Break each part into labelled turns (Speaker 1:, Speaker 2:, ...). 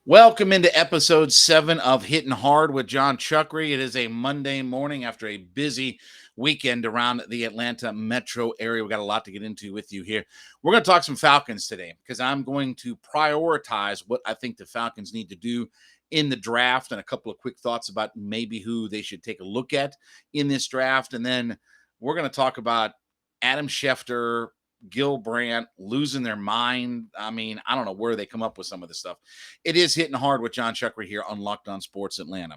Speaker 1: Welcome into episode 7 of Hitting Hard with John Chuckery. It is a Monday morning after a busy weekend around the Atlanta metro area. We got a lot to get into with you here. We're going to talk some Falcons today because I'm going to prioritize what I think the Falcons need to do in the draft and a couple of quick thoughts about maybe who they should take a look at in this draft. And then we're going to talk about Adam Schefter, Gil Brandt losing their mind. I mean, I don't know where they come up with some of this stuff. It is Hitting Hard with John Chuckery here on Locked On Sports Atlanta.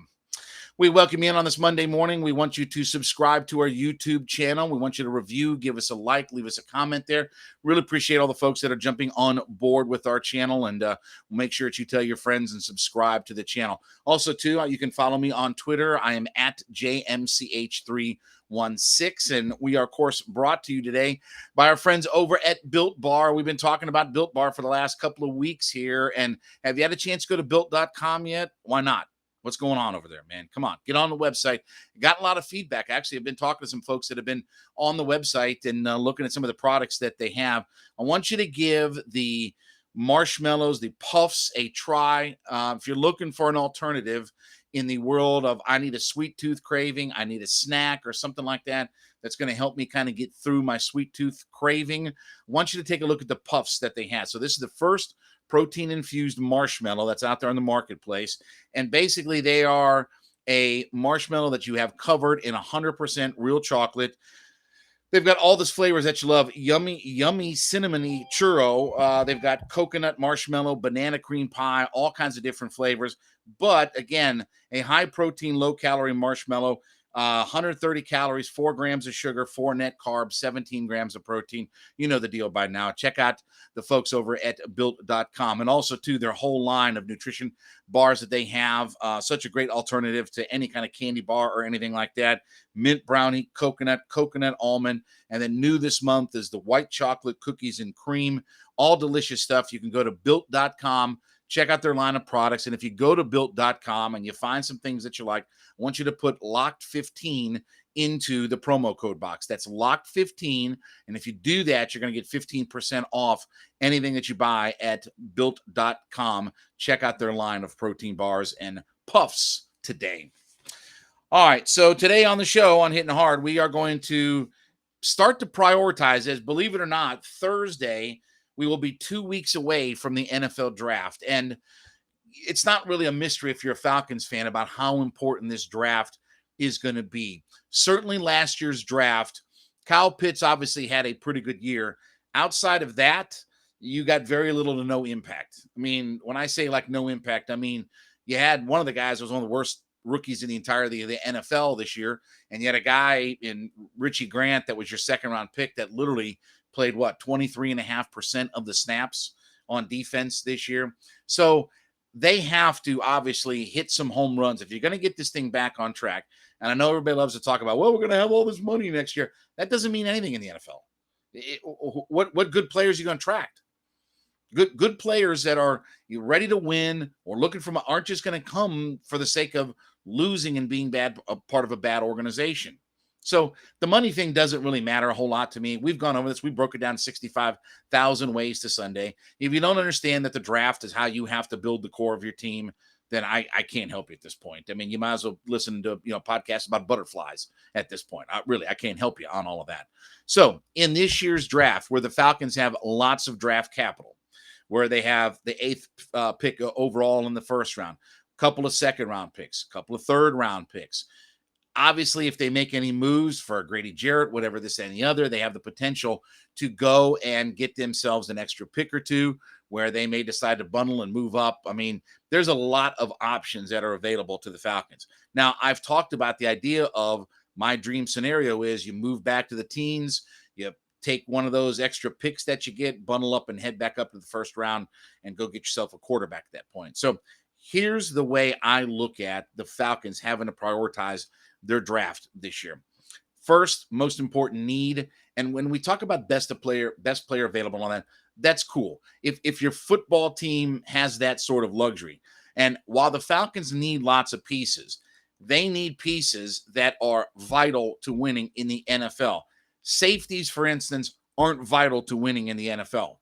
Speaker 1: We welcome you in on this Monday morning. We want you to subscribe to our YouTube channel. We want you to review, give us a like, leave us a comment there. Really appreciate all the folks that are jumping on board with our channel, and we'll make sure that you tell your friends and subscribe to the channel. Also, too, you can follow me on Twitter. I am at JMCH316, and we are, of course, brought to you today by our friends over at Built Bar. We've been talking about Built Bar for the last couple of weeks here, and have you had a chance to go to Built.com yet? Why not? What's going on over there, man? Come on, get on the website. Got a lot of feedback. Actually, I've been talking to some folks that have been on the website and looking at some of the products that they have. I want you to give the marshmallows, the puffs, a try. If you're looking for an alternative in the world of I need a sweet tooth craving, I need a snack or something like that, that's going to help me kind of get through my sweet tooth craving, I want you to take a look at the puffs that they have. So this is the first protein-infused marshmallow that's out there in the marketplace. And basically, they are a marshmallow that you have covered in 100% real chocolate. They've got all those flavors that you love. Yummy, cinnamony churro. They've got coconut marshmallow, banana cream pie, all kinds of different flavors. But again, a high-protein, low-calorie marshmallow. 130 calories, 4 grams of sugar, 4 net carbs, 17 grams of protein. You know the deal by now. Check out the folks over at built.com. And also, too, their whole line of nutrition bars that they have. Such a great alternative to any kind of candy bar or anything like that. Mint brownie, coconut almond. And then new this month is the white chocolate cookies and cream. All delicious stuff. You can go to built.com. Check out their line of products. And if you go to built.com and you find some things that you like, I want you to put locked15 into the promo code box. That's locked15. And if you do that, you're going to get 15% off anything that you buy at built.com. Check out their line of protein bars and puffs today. All right. So today on the show on Hitting Hard, we are going to start to prioritize, as believe it or not, Thursday, we will be 2 weeks away from the NFL draft. And it's not really a mystery if you're a Falcons fan about how important this draft is going to be. Certainly last year's draft, Kyle Pitts obviously had a pretty good year. Outside of that, you got very little to no impact. I mean, when I say like no impact, I mean, you had one of the guys who was one of the worst rookies in the entirety of the NFL this year. And you had a guy in Richie Grant that was your second round pick that literally played 23.5% of the snaps on defense this year. So they have to obviously hit some home runs if you're going to get this thing back on track. And I know everybody loves to talk about, well, we're going to have all this money next year. That doesn't mean anything in the NFL. What good players are you going to attract? Good players that are ready to win or looking for aren't just going to come for the sake of losing and being a part of a bad organization. So the money thing doesn't really matter a whole lot to me. We've gone over this. We broke it down 65,000 ways to Sunday. If you don't understand that the draft is how you have to build the core of your team, then I can't help you at this point. I mean, you might as well listen to podcasts about butterflies at this point. I can't help you on all of that. So in this year's draft, where the Falcons have lots of draft capital, where they have the 8th pick overall in the first round, a couple of second-round picks, a couple of third-round picks. Obviously, if they make any moves for Grady Jarrett, whatever this and the other, they have the potential to go and get themselves an extra pick or two where they may decide to bundle and move up. I mean, there's a lot of options that are available to the Falcons. Now, I've talked about the idea of my dream scenario is you move back to the teens, you take one of those extra picks that you get, bundle up and head back up to the first round and go get yourself a quarterback at that point. So here's the way I look at the Falcons having to prioritize their draft this year. First, most important need, and when we talk about best player available on that, that's cool. If your football team has that sort of luxury, and while the Falcons need lots of pieces, they need pieces that are vital to winning in the NFL. Safeties, for instance, aren't vital to winning in the NFL.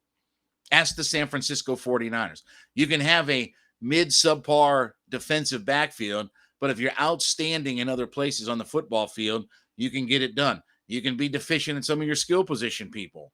Speaker 1: Ask the San Francisco 49ers. You can have a mid-subpar defensive backfield, but if you're outstanding in other places on the football field, you can get it done. You can be deficient in some of your skill position people.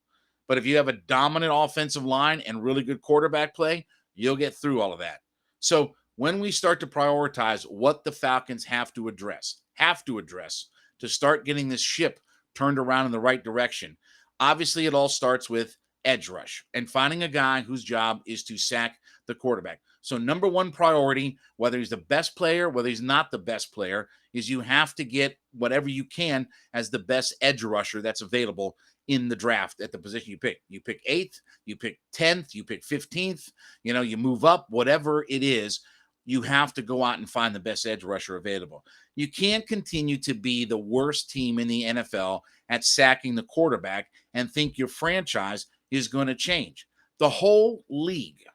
Speaker 1: But if you have a dominant offensive line and really good quarterback play, you'll get through all of that. So when we start to prioritize what the Falcons have to address to start getting this ship turned around in the right direction, obviously it all starts with edge rush and finding a guy whose job is to sack the quarterback. So number one priority, whether he's the best player, whether he's not the best player, is you have to get whatever you can as the best edge rusher that's available in the draft at the position you pick. You pick 8th, you pick 10th, you pick 15th, you move up, whatever it is, you have to go out and find the best edge rusher available. You can't continue to be the worst team in the NFL at sacking the quarterback and think your franchise is going to change. The whole league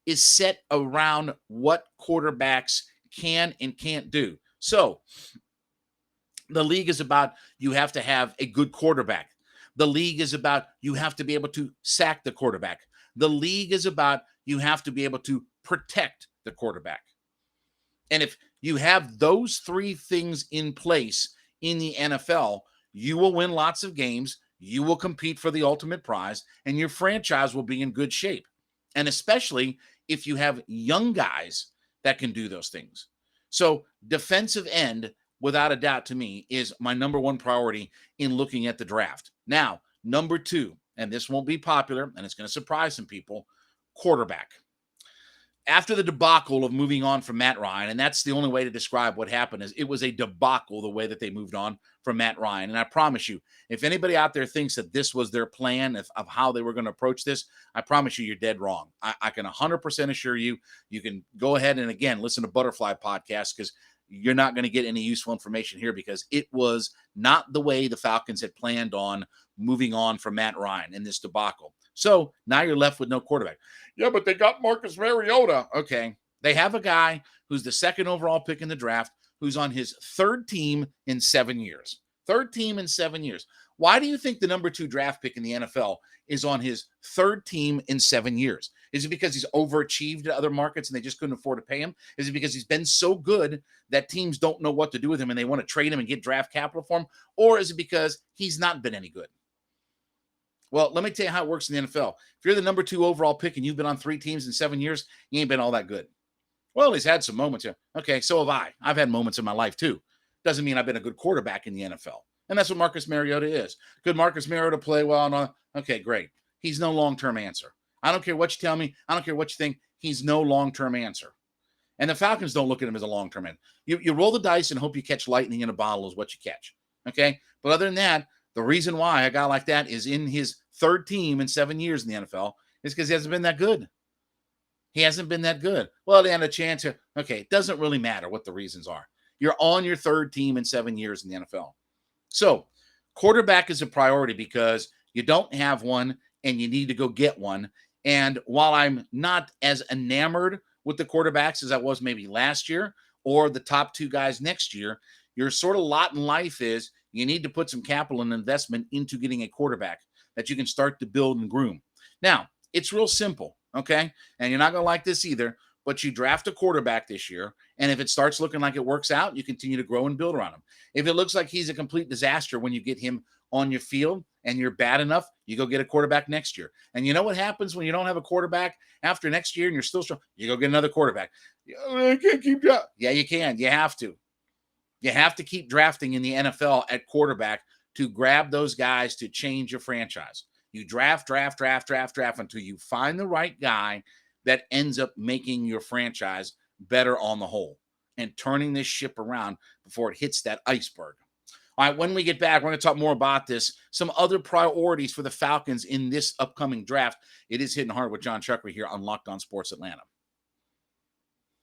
Speaker 1: is set around what quarterbacks can and can't do. So the league is about you have to have a good quarterback. The league is about you have to be able to sack the quarterback. The league is about you have to be able to protect the quarterback. And if you have those three things in place in the NFL, you will win lots of games, you will compete for the ultimate prize, and your franchise will be in good shape. And especially if you have young guys that can do those things. So defensive end, without a doubt to me, is my number one priority in looking at the draft. Now, number two, and this won't be popular, and it's going to surprise some people, quarterback. After the debacle of moving on from Matt Ryan, and that's the only way to describe what happened, is it was a debacle the way that they moved on from Matt Ryan. And I promise you, if anybody out there thinks that this was their plan of how they were going to approach this, I promise you, you're dead wrong. I can 100% assure you, you can go ahead and, again, listen to Butterfly Podcast because you're not going to get any useful information here because it was not the way the Falcons had planned on moving on from Matt Ryan in this debacle. So now you're left with no quarterback. Yeah, but they got Marcus Mariota. Okay. They have a guy who's the second overall pick in the draft who's on his third team in 7 years. Third team in 7 years. Why do you think the number 2 draft pick in the NFL is on his third team in 7 years? Is it because he's overachieved at other markets and they just couldn't afford to pay him? Is it because he's been so good that teams don't know what to do with him and they want to trade him and get draft capital for him? Or is it because he's not been any good? Well, let me tell you how it works in the NFL. If you're the number 2 overall pick and you've been on 3 teams in 7 years, you ain't been all that good. Well, he's had some moments here. Okay, so have I. I've had moments in my life too. Doesn't mean I've been a good quarterback in the NFL. And that's what Marcus Mariota is. Could Marcus Mariota play well? No. Okay, great. He's no long-term answer. I don't care what you tell me. I don't care what you think. He's no long-term answer. And the Falcons don't look at him as a long-term answer. You roll the dice and hope you catch lightning in a bottle is what you catch. Okay? But other than that, the reason why a guy like that is in his third team in 7 years in the NFL is because he hasn't been that good. He hasn't been that good. Well, they had a chance to, okay, it doesn't really matter what the reasons are. You're on your third team in 7 years in the NFL. So quarterback is a priority because you don't have one and you need to go get one. And while I'm not as enamored with the quarterbacks as I was maybe last year or the top 2 guys next year, your sort of lot in life is you need to put some capital and investment into getting a quarterback that you can start to build and groom. Now, it's real simple, okay? And you're not going to like this either, but you draft a quarterback this year, and if it starts looking like it works out, you continue to grow and build around him. If it looks like he's a complete disaster when you get him on your field and you're bad enough, you go get a quarterback next year. And you know what happens when you don't have a quarterback after next year and you're still strong? You go get another quarterback. I can't keep drafting. Yeah, you can. You have to. You have to keep drafting in the NFL at quarterback to grab those guys to change your franchise. You draft until you find the right guy that ends up making your franchise better on the whole and turning this ship around before it hits that iceberg. All right, when we get back, we're going to talk more about this, some other priorities for the Falcons in this upcoming draft. It is Hitting Hard with John Chuckery here on Locked On Sports Atlanta.